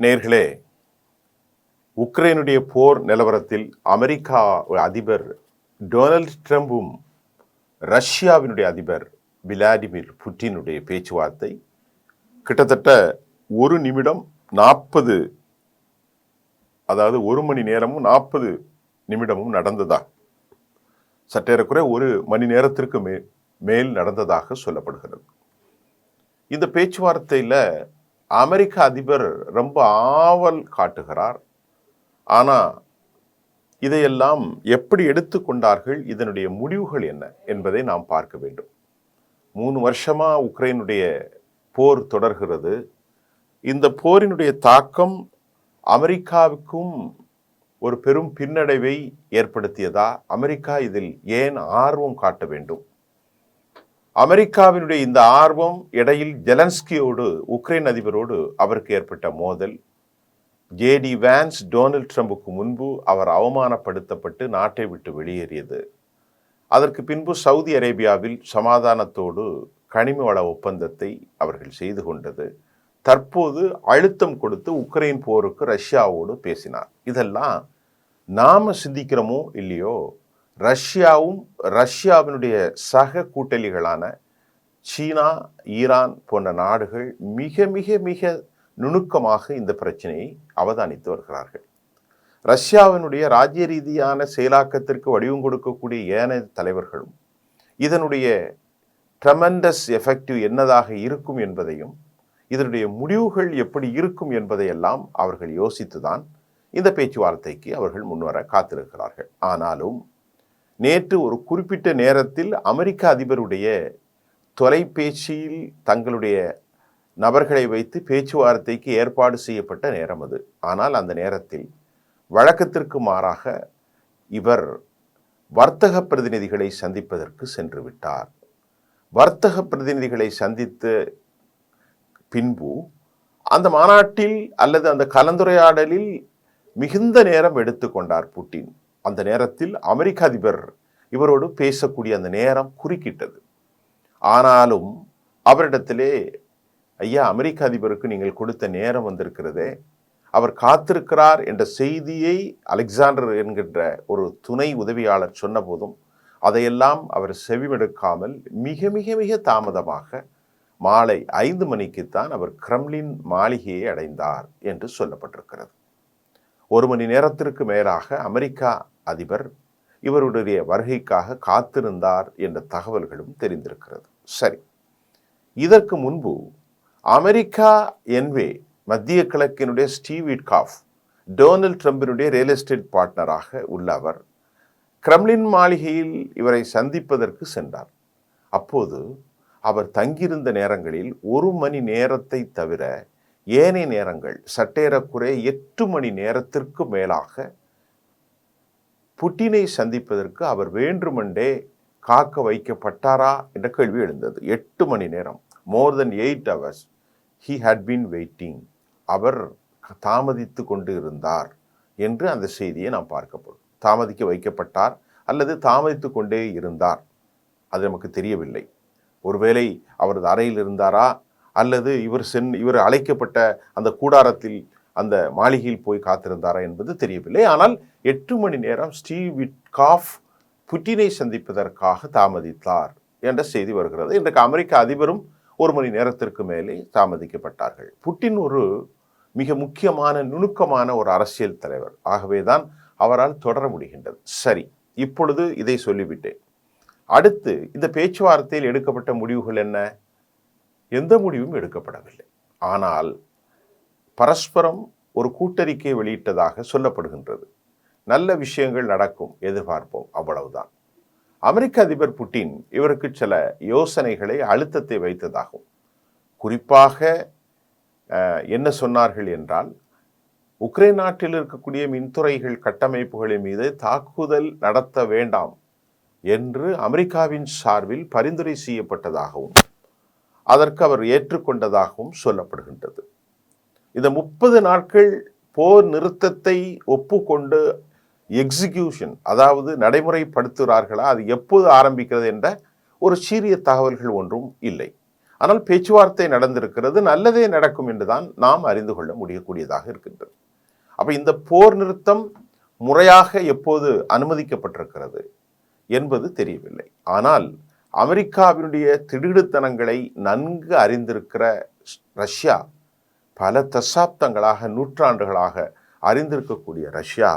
நேர்களே, உக்ரைனுடைய போர் நிலவரத்தில் அமெரிக்கா அதிபர் டொனால்ட் ட்ரம்பும் ரஷ்யாவினுடைய அதிபர் விளாடிமிர் புட்டினுடைய பேச்சுவார்த்தை கிட்டத்தட்ட 1 நிமிடம் 40 அதாவது 1 மணி நேரமும் 40 நிமிடமும் நடந்ததா, சற்றேறக்குறை 1 மணி நேரத்திற்கு மேல் நடந்ததாக சொல்லப்படுகிறது. இந்த பேச்சுவார்த்தையில் அமெரிக்க அதிபர் ரொம்ப ஆவல் காட்டுகிறார். ஆனால் இதையெல்லாம் எப்படி எடுத்துக்கொண்டார்கள், இதனுடைய முடிவுகள் என்ன என்பதை நாம் பார்க்க வேண்டும். 3 வருஷமா உக்ரைனுடைய போர் தொடர்கிறது. இந்த போரினுடைய தாக்கம் அமெரிக்காவுக்கும் ஒரு பெரும் பின்னடைவை ஏற்படுத்தியதா? அமெரிக்கா இதில் ஏன் ஆர்வம் காட்ட வேண்டும்? அமெரிக்காவினுடைய இந்த ஆர்வம் இடையில் ஜெலன்ஸ்கியோடு, உக்ரைன் அதிபரோடு அவருக்கு ஏற்பட்ட மோதல், ஜேடி வான்ஸ் டொனால்ட் ட்ரம்புக்கு முன்பு அவர் அவமானப்படுத்தப்பட்டு நாட்டை விட்டு வெளியேறியது. அதற்கு பின்பு சவுதி அரேபியாவில் சமாதானத்தோடு கனிம வள ஒப்பந்தத்தை அவர்கள் செய்து கொண்டது. தற்போது அழுத்தம் கொடுத்து உக்ரைன் போருக்கு ரஷ்யாவோடு பேசினார். இதெல்லாம் நாம சிந்திக்கிறோமோ இல்லையோ, ரஷ்யாவும் ரஷ்யாவினுடைய சக கூட்டணிகளான சீனா, ஈரான் போன்ற நாடுகள் மிக மிக மிக நுணுக்கமாக இந்த பிரச்சனையை அவதானித்து வருகிறார்கள். ரஷ்யாவினுடைய ராஜ்ய ரீதியான செயலாக்கத்திற்கு வடிவம் கொடுக்கக்கூடிய ஏனைய தலைவர்களும் இதனுடைய ட்ரெமெண்டஸ் எஃபெக்டிவ் என்னதாக இருக்கும் என்பதையும், இதனுடைய முடிவுகள் எப்படி இருக்கும் என்பதையெல்லாம் அவர்கள் யோசித்துதான் இந்த பேச்சுவார்த்தைக்கு அவர்கள் முன்வர காத்திருக்கிறார்கள். ஆனாலும் நேற்று ஒரு குறிப்பிட்ட நேரத்தில் அமெரிக்க அதிபருடைய தொலைபேசியில் தங்களுடைய நபர்களை வைத்து பேச்சுவார்த்தைக்கு ஏற்பாடு செய்யப்பட்ட நேரம் அது. ஆனால் அந்த நேரத்தில் வழக்கத்திற்கு மாறாக இவர் வர்த்தக பிரதிநிதிகளை சந்திப்பதற்கு சென்று விட்டார். வர்த்தக பிரதிநிதிகளை சந்தித்த பின்பு அந்த மாநாட்டில் அல்லது அந்த கலந்துரையாடலில் மிகுந்த நேரம் எடுத்துக்கொண்டார் புட்டின். அந்த நேரத்தில் அமெரிக்க அதிபர் இவரோடு பேசக்கூடிய அந்த நேரம் குறுக்கிட்டது. ஆனாலும் அவரிடத்திலே, ஐயா, அமெரிக்க அதிபருக்கு நீங்கள் கொடுத்த நேரம் வந்திருக்கிறதே, அவர் காத்திருக்கிறார் என்ற செய்தியை அலெக்சாண்டர் என்கின்ற ஒரு துணை உதவியாளர் சொன்ன போதும் அதையெல்லாம் அவர் செவிமடுக்காமல் மிக மிக மிக தாமதமாக மாலை 5 மணிக்குத்தான் அவர் கிரெம்ளின் மாளிகையை அடைந்தார் என்று சொல்லப்பட்டிருக்கிறது. 1 மணி நேரத்திற்கு மேலாக அமெரிக்கா அதிபர் இவருடைய வருகைக்காக காத்திருந்தார் என்ற தகவல்களும் தெரிந்திருக்கிறது. சரி, இதற்கு முன்பு அமெரிக்கா என்வே மத்திய கிழக்கினுடைய ஸ்டீவ் விட்காஃப் டொனால்ட் ட்ரம்பினுடைய ரியல் எஸ்டேட் பார்ட்னராக உள்ள அவர் கிரெம்ளின் மாளிகையில் இவரை சந்திப்பதற்கு சென்றார். அப்போது அவர் தங்கியிருந்த நேரங்களில் 1 மணி நேரத்தை தவிர ஏனைய நேரங்கள் சற்றேறக்குறை 8 மணி நேரத்திற்கு மேலாக புட்டினை சந்திப்பதற்கு அவர் வேண்டுமென்றே காக்க வைக்கப்பட்டாரா என்ற கேள்வி எழுந்தது. 8 மணி நேரம், more than 8 hours he had been waiting. அவர் தாமதித்து கொண்டு இருந்தார் என்று அந்த செய்தியை நாம் பார்க்கப்படும். தாமதிக்க வைக்கப்பட்டார் அல்லது தாமதித்து கொண்டே இருந்தார், அது நமக்கு தெரியவில்லை. ஒருவேளை அவரது அறையில் இருந்தாரா அல்லது இவர் அழைக்கப்பட்ட அந்த கூடாரத்தில், அந்த மாளிகையில் போய் காத்திருந்தாரா என்பது தெரியவில்லை. ஆனால் 8 மணி நேரம் ஸ்டீவ் விட்காஃப் புட்டினை சந்திப்பதற்காக தாமதித்தார் என்ற செய்தி வருகிறது. இன்றைக்கு அமெரிக்க அதிபரும் 1 மணி நேரத்திற்கு மேலே தாமதிக்கப்பட்டார்கள். புட்டின் ஒரு மிக முக்கியமான நுணுக்கமான ஒரு அரசியல் தலைவர். ஆகவேதான் அவரால் தொடர முடிகின்றது. சரி, இப்பொழுது இதை சொல்லிவிட்டேன். அடுத்து இந்த பேச்சுவார்த்தையில் எடுக்கப்பட்ட முடிவுகள் என்ன? எந்த முடிவும் எடுக்கப்படவில்லை. ஆனால் பரஸ்பரம் ஒரு கூட்டறிக்கை வெளியிட்டதாக சொல்லப்படுகின்றது. நல்ல விஷயங்கள் நடக்கும், எதிர்பார்ப்போம், அவ்வளவுதான். அமெரிக்க அதிபர் புட்டின் இவருக்கு சில யோசனைகளை, அழுத்தத்தை வைத்ததாகும். குறிப்பாக என்ன சொன்னார்கள் என்றால், உக்ரைன் நாட்டில் இருக்கக்கூடிய மின்துறைகள் கட்டமைப்புகளின் மீது தாக்குதல் நடத்த வேண்டாம் என்று அமெரிக்காவின் சார்பில் பரிந்துரை செய்யப்பட்டதாகவும் அதற்கு அவர் ஏற்றுக்கொண்டதாகவும் சொல்லப்படுகின்றது. இந்த 30 நாட்கள் போர் நிறுத்தத்தை ஒப்புக்கொண்டு எக்ஸிக்யூஷன், அதாவது நடைமுறைப்படுத்துகிறார்களா, அது எப்போது ஆரம்பிக்கிறது என்ற ஒரு சீரிய தகவல்கள் ஒன்றும் இல்லை. ஆனால் பேச்சுவார்த்தை நடந்திருக்கிறது, நல்லதே நடக்கும் என்றுதான் நாம் அறிந்து கொள்ள முடியக்கூடியதாக இருக்கின்றது. அப்ப இந்த போர் நிறுத்தம் முறையாக எப்போது அனுமதிக்கப்பட்டிருக்கிறது என்பது தெரியவில்லை. ஆனால் அமெரிக்காவினுடைய திடுக்கிடுத்தனங்களை நன்கு அறிந்திருக்கிற ரஷ்யா, பல தசாப்தங்களாக நூற்றாண்டுகளாக அறிந்திருக்கக்கூடிய ரஷ்யா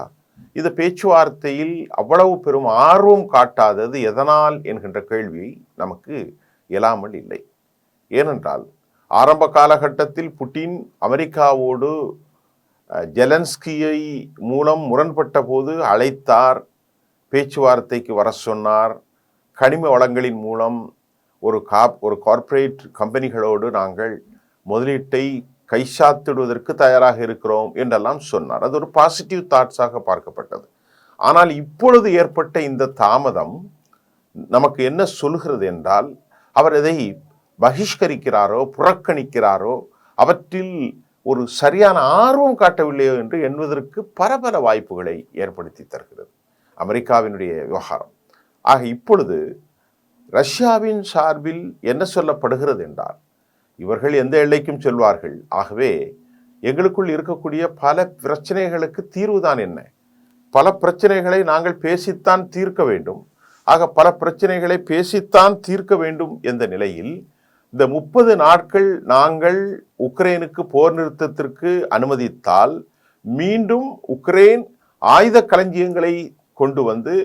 இந்த பேச்சுவார்த்தையில் அவ்வளவு பெரும் ஆர்வம் காட்டாதது எதனால் என்கின்ற கேள்வி நமக்கு இயலாமல் இல்லை. ஏனென்றால் ஆரம்ப காலகட்டத்தில் புட்டின் அமெரிக்காவோடு ஜெலன்ஸ்கியை மூலம் முரண்பட்ட போது அழைத்தார், பேச்சுவார்த்தைக்கு வர சொன்னார். கனிம வளங்களின் மூலம் ஒரு கார்ப்பரேட் கம்பெனிகளோடு நாங்கள் முதலீட்டை கைச்சாத்திடுவதற்கு தயாராக இருக்கிறோம் என்றெல்லாம் சொன்னார். அது ஒரு பாசிட்டிவ் தாட்ஸாக பார்க்கப்பட்டது. ஆனால் இப்பொழுது ஏற்பட்ட இந்த தாமதம் நமக்கு என்ன சொல்கிறது என்றால், அவர் இதை பகிஷ்கரிக்கிறாரோ புறக்கணிக்கிறாரோ, அவற்றில் ஒரு சரியான ஆர்வம் காட்டவில்லையோ என்று எண்ணுவதற்கு பல வாய்ப்புகளை ஏற்படுத்தி தருகிறது அமெரிக்காவினுடைய விவகாரம். ஆக இப்பொழுது ரஷ்யாவின் சார்பில் என்ன சொல்லப்படுகிறது என்றால், இவர்கள் எந்த எல்லைக்கும் செல்வார்கள், ஆகவே எங்களுக்குள் இருக்கக்கூடிய பல பிரச்சனைகளுக்கு தீர்வுதான் என்ன, பல பிரச்சனைகளை நாங்கள் பேசித்தான் தீர்க்க வேண்டும். ஆக பல பிரச்சனைகளை பேசித்தான் தீர்க்க வேண்டும் என்ற நிலையில் இந்த 30 நாட்கள் நாங்கள் உக்ரைனுக்கு போர் நிறுத்தத்திற்கு அனுமதித்தால் மீண்டும் உக்ரைன் ஆயுத களஞ்சியங்களை கொண்டு வந்து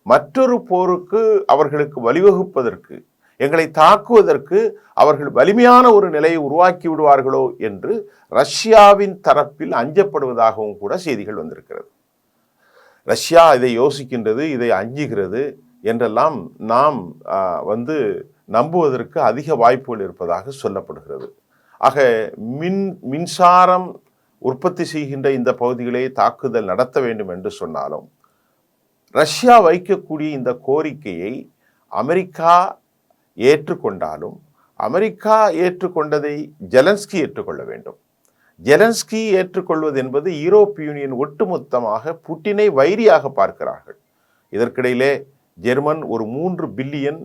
மற்றொரு போருக்கு அவர்களுக்கு வழிவகுப்பதற்கு, எங்களை தாக்குவதற்கு அவர்கள் வலிமையான ஒரு நிலையை உருவாக்கி விடுவார்களோ என்று ரஷ்யாவின் தரப்பில் அஞ்சப்படுவதாகவும் கூட செய்திகள் வந்திருக்கிறது. ரஷ்யா இதை யோசிக்கின்றது, இதை அஞ்சுகிறது என்றெல்லாம் நாம் நம்புவதற்கு அதிக வாய்ப்புகள் இருப்பதாக சொல்லப்படுகிறது. ஆக மின்சாரம் உற்பத்தி செய்கின்ற இந்த பகுதிகளை தாக்குதல் நடத்த வேண்டும் என்று சொன்னாலும் ரஷ்யா வைக்கக்கூடிய இந்த கோரிக்கையை அமெரிக்கா ஏற்றுக்கொண்டாலும், அமெரிக்கா ஏற்றுக்கொண்டதை ஜெலன்ஸ்கி ஏற்றுக்கொள்ள வேண்டும். ஜெலன்ஸ்கி ஏற்றுக்கொள்வது என்பது யூரோப் யூனியன் ஒட்டுமொத்தமாக புட்டினை வைரியாக பார்க்கிறார்கள். இதற்கிடையிலே ஜெர்மன் ஒரு 3 பில்லியன்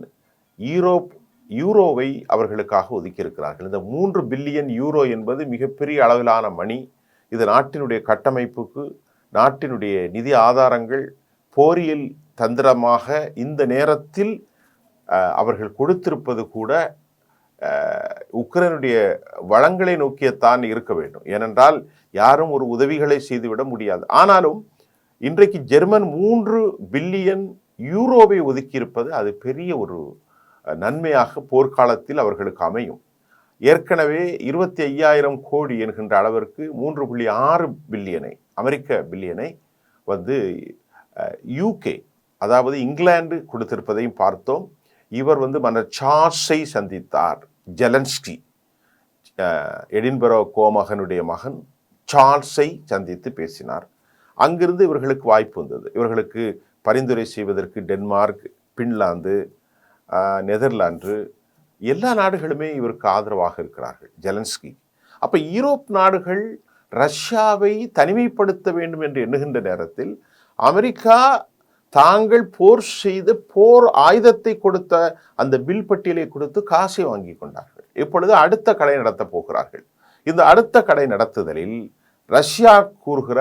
யூரோவை அவர்களுக்காக ஒதுக்கியிருக்கிறார்கள். இந்த 3 பில்லியன் யூரோ என்பது மிகப்பெரிய அளவிலான மணி. இது நாட்டினுடைய கட்டமைப்புக்கு, நாட்டினுடைய நிதி ஆதாரங்கள், போரியல் தந்திரமாக இந்த நேரத்தில் அவர்கள் கொடுத்திருப்பது கூட உக்ரைனுடைய வளங்களை நோக்கியத்தான் இருக்க வேண்டும். ஏனென்றால் யாரும் ஒரு உதவிகளை செய்துவிட முடியாது. ஆனாலும் இன்றைக்கு ஜெர்மன் 3 பில்லியன் யூரோவை ஒதுக்கியிருப்பது அது பெரிய ஒரு நன்மையாக போர்க்காலத்தில் அவர்களுக்கு அமையும். ஏற்கனவே 25,000 கோடி என்கின்ற அளவிற்கு 3.6 பில்லியனை, அமெரிக்க பில்லியனை யூகே, அதாவது இங்கிலாந்து கொடுத்திருப்பதையும் பார்த்தோம். இவர் மன்னர் சார்ல்ஸை சந்தித்தார். ஜெலன்ஸ்கி, எடின்பரோ கோமகனுடைய மகன் சார்ல்ஸை சந்தித்து பேசினார். அங்கிருந்து இவர்களுக்கு வாய்ப்பு வந்தது. இவர்களுக்கு பரிந்துரை செய்வதற்கு டென்மார்க், பின்லாந்து, நெதர்லாந்து எல்லா நாடுகளுமே இவருக்கு ஆதரவாக இருக்கிறார்கள் ஜெலன்ஸ்கி. அப்ப யூரோப் நாடுகள் ரஷ்யாவை தனிமைப்படுத்த வேண்டும் என்று எண்ணுகின்ற நேரத்தில் அமெரிக்கா தாங்கள் போர் செய்து போர் ஆயுதத்தை கொடுத்த அந்த பில் பட்டியலை கொடுத்து காசை வாங்கி கொண்டார்கள். இப்பொழுது அடுத்த கடை நடத்தப் போகிறார்கள். இந்த அடுத்த கடை நடத்துதலில் ரஷ்யா கூறுகிற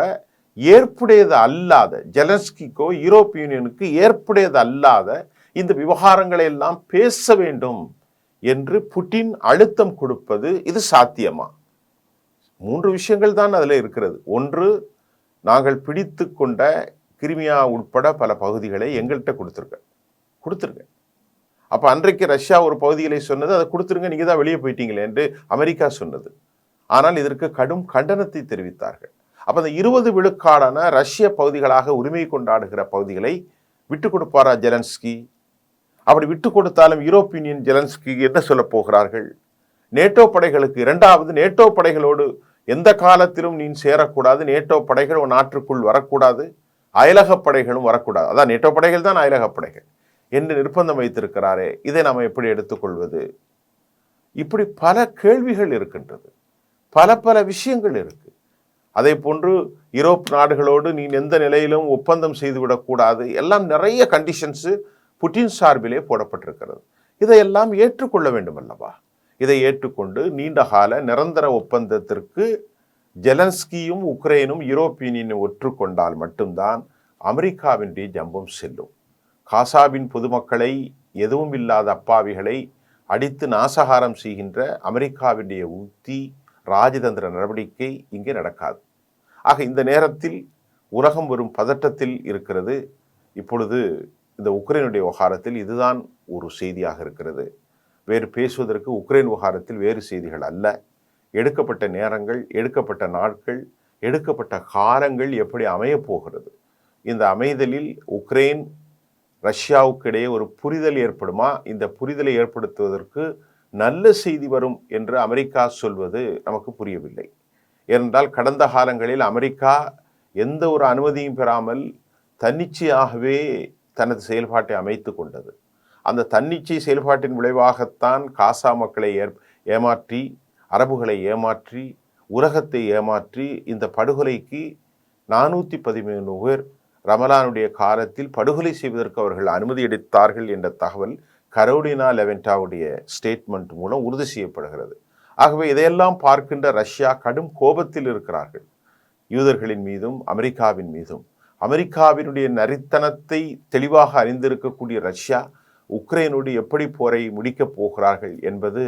ஏற்புடையது அல்லாத, ஜெலன்ஸ்கிக்கோ யூரோப் யூனியனுக்கு ஏற்புடையது அல்லாத இந்த விவகாரங்களை எல்லாம் பேச வேண்டும் என்று புட்டின் அழுத்தம் கொடுப்பது இது சாத்தியமா? 3 விஷயங்கள் தான் அதில் இருக்கிறது. ஒன்று, நாங்கள் பிடித்து கொண்ட கிரிமியா உட்பட பல பகுதிகளை எங்கள்கிட்ட கொடுத்துருங்க. அப்ப அன்றைக்கு ரஷ்யா ஒரு பகுதிகளை சொன்னது, அதை கொடுத்துருங்க, நீங்க தான் வெளியே போயிட்டீங்களே என்று அமெரிக்கா சொன்னது. ஆனால் இதற்கு கடும் கண்டனத்தை தெரிவித்தார்கள். அப்ப அந்த 20 விழுக்காடான ரஷ்ய பகுதிகளாக உரிமை கொண்டாடுகிற பகுதிகளை விட்டு கொடுப்பாரா ஜெலன்ஸ்கி? அப்படி விட்டு கொடுத்தாலும் யூரோப் யூனியன் ஜெலன்ஸ்கி என்ன சொல்ல போகிறார்கள்? நேட்டோ படைகளுக்கு, இரண்டாவது நேட்டோ படைகளோடு எந்த காலத்திலும் நீ சேரக்கூடாது, நேட்டோ படைகள் ஒரு நாட்டுக்குள் வரக்கூடாது, அயலக படைகளும் வரக்கூடாது, அதான் நேட்டோ படைகள் தான் அயலக படைகள் என்று நிர்பந்தம் வைத்திருக்கிறாரே, இதை நாம் எப்படி எடுத்துக்கொள்வது? இப்படி பல கேள்விகள் இருக்கின்றது, பல விஷயங்கள் இருக்கு. அதே போன்று யூரோப் நாடுகளோடு நீ எந்த நிலையிலும் ஒப்பந்தம் செய்துவிடக்கூடாது, எல்லாம் நிறைய கண்டிஷன்ஸ் புட்டின் சார்பிலே போடப்பட்டிருக்கிறது. இதையெல்லாம் ஏற்றுக்கொள்ள வேண்டும் அல்லவா? இதை ஏற்றுக்கொண்டு நீண்டகால நிரந்தர ஒப்பந்தத்திற்கு ஜெலன்ஸ்கியும் உக்ரைனும் யூரோப்பிய யூனியனை ஒற்றுக்கொண்டால் மட்டும்தான் அமெரிக்காவினுடைய ஜம்பம் செல்லும். காசாவின் பொதுமக்களை, எதுவும் இல்லாத அப்பாவிகளை அடித்து நாசகாரம் செய்கின்ற அமெரிக்காவினுடைய உத்தி, ராஜதந்திர நடவடிக்கை இங்கே நடக்காது. ஆக இந்த நேரத்தில் உலகம் வரும் பதட்டத்தில் இருக்கிறது. இப்பொழுது இந்த உக்ரைனுடைய விவகாரத்தில் இதுதான் ஒரு செய்தியாக இருக்கிறது. வேறு பேசுவதற்கு உக்ரைன் விவகாரத்தில் வேறு செய்திகள் அல்ல. எடுக்கப்பட்ட நேரங்கள், எடுக்கப்பட்ட நாட்கள், எடுக்கப்பட்ட காலங்கள் எப்படி அமையப் போகிறது, இந்த அமைதலில் உக்ரைன் ரஷ்யாவுக்கு இடையே ஒரு புரிதல் ஏற்படுமா? இந்த புரிதலை ஏற்படுத்துவதற்கு நல்ல செய்தி வரும் என்று அமெரிக்கா சொல்வது நமக்கு புரியவில்லை. ஏனென்றால் கடந்த காலங்களில் அமெரிக்கா எந்த ஒரு அனுமதியும் பெறாமல் தன்னிச்சையாகவே தனது செயல்பாட்டை அமைத்து கொண்டது. அந்த தன்னிச்சை செயல்பாட்டின் விளைவாகத்தான் காசா மக்களை ஏமாற்றி, அரபுகளை ஏமாற்றி, உலகத்தை ஏமாற்றி இந்த படுகொலைக்கு 413 பேர் ரமலானுடைய காலத்தில் படுகொலை செய்வதற்கு அவர்கள் அனுமதி அளித்தார்கள் என்ற தகவல் கரோலினா லெவென்டாவுடைய ஸ்டேட்மெண்ட் மூலம் உறுதி செய்யப்படுகிறது. ஆகவே இதையெல்லாம் பார்க்கின்ற ரஷ்யா கடும் கோபத்தில் இருக்கிறார்கள், யூதர்களின் மீதும் அமெரிக்காவின் மீதும். அமெரிக்காவினுடைய நரித்தனத்தை தெளிவாக அறிந்திருக்கக்கூடிய ரஷ்யா உக்ரைனோடு எப்படி போரை முடிக்கப் போகிறார்கள் என்பது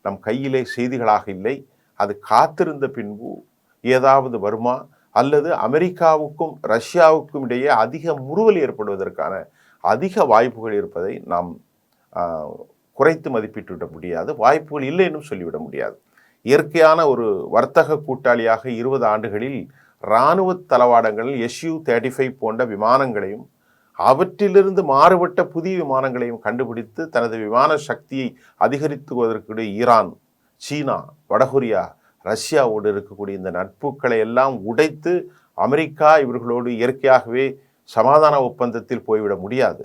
நம் கையிலே செய்திகளாக இல்லை. அது காத்திருந்த பின்பு ஏதாவது வருமா, அல்லது அமெரிக்காவுக்கும் ரஷ்யாவுக்கும் இடையே அதிக முறுவல் ஏற்படுவதற்கான அதிக வாய்ப்புகள் இருப்பதை நாம் குறைத்து மதிப்பிட்டுவிட முடியாது. வாய்ப்புகள் இல்லை என்றும் சொல்லிவிட முடியாது. இயற்கையான ஒரு வர்த்தக கூட்டாளியாக 20 ஆண்டுகளில் இராணுவ தளவாடங்களில் Su-35 போன்ற விமானங்களையும் அவற்றிலிருந்து மாறுபட்ட புதிய விமானங்களையும் கண்டுபிடித்து தனது விமான சக்தியை அதிகரித்துவதற்கு ஈரான், சீனா, வடகொரியா, ரஷ்யாவோடு இருக்கக்கூடிய இந்த நட்புகளை எல்லாம் உடைத்து அமெரிக்கா இவர்களோடு இயற்கையாகவே சமாதான ஒப்பந்தத்தில் போய்விட முடியாது.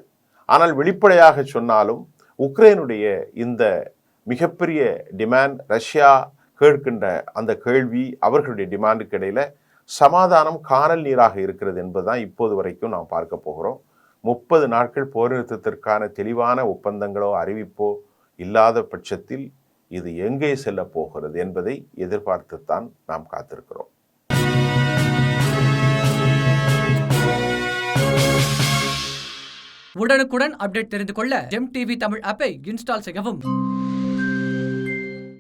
ஆனால் வெளிப்படையாக சொன்னாலும் உக்ரைனுடைய இந்த மிகப்பெரிய டிமாண்ட், ரஷ்யா கேட்கின்ற அந்த கேள்வி, அவர்களுடைய டிமாண்டுக்கு இடையில சமாதானம் காணல் நீராக இருக்கிறது என்பதுதான் இப்போது வரைக்கும் நாம் பார்க்க போகிறோம். 30 நாட்கள் போர் நிறுத்தத்திற்கான தெளிவான ஒப்பந்தங்களோ அறிவிப்போ இல்லாத பட்சத்தில் இது எங்கே செல்ல போகிறது என்பதை எதிர்பார்த்துத்தான் நாம் காத்திருக்கிறோம். உடனுக்குடன் அப்டேட் தெரிந்து கொள்ள ஜெம் டிவி தமிழ் ஆப்பை இன்ஸ்டால் செய்யவும்.